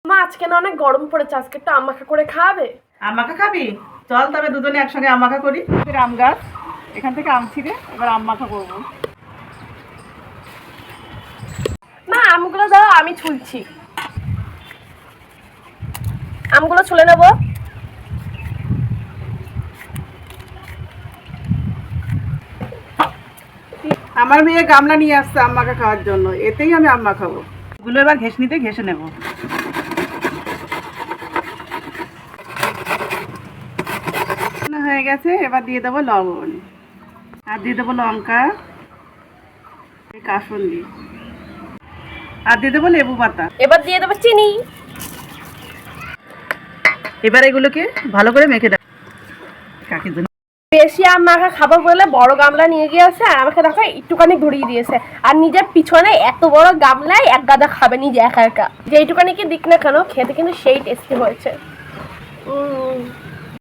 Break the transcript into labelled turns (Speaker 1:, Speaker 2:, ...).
Speaker 1: মা আজকে না অনেক গরম পড়েছে, আজকে একটু আম মাখা করে খাওয়াবে?
Speaker 2: আম মাখা খাবি? চল তবে দুজনে একসঙ্গে আম মাখা করি। আম গাছ, এখান থেকে আম ছিঁড়ে এবার আম মাখা করবো।
Speaker 1: মা আমগুলো দাও, আমি ছুলছি। আমগুলো ছুলে নেবো।
Speaker 2: আমার মেয়ে গামলা নিয়ে আসছে আম মাখা খাওয়ার জন্য, এতেই আমি আম মাখাবো। এগুলো এবার ঘেঁষনিতে ঘেঁষে নেব। হয়ে গেছে, এবার দিয়ে দেবো লবণ, আর দিয়ে দেবো লঙ্কা, কাসুন্দি, আর দিয়ে দেবো লেবু পাতা।
Speaker 1: এবার দিয়ে দেবো চিনি।
Speaker 2: এবার এগুলোকে ভালো করে মেখে দেবো। কাকির জন্য
Speaker 1: বেশি আম মাখা খাবো বলে বড় গামলা নিয়ে গিয়েছে, আর আমাকে দেখো একটুখানি ধরিয়ে দিয়েছে। আর নিজের পিছনে এত বড় গামলায় এক গাদা খাবে নিজে একা একা। যেইটুকানি কি দিক না কেন, খেতে কিন্তু সেই টেস্টি হয়েছে।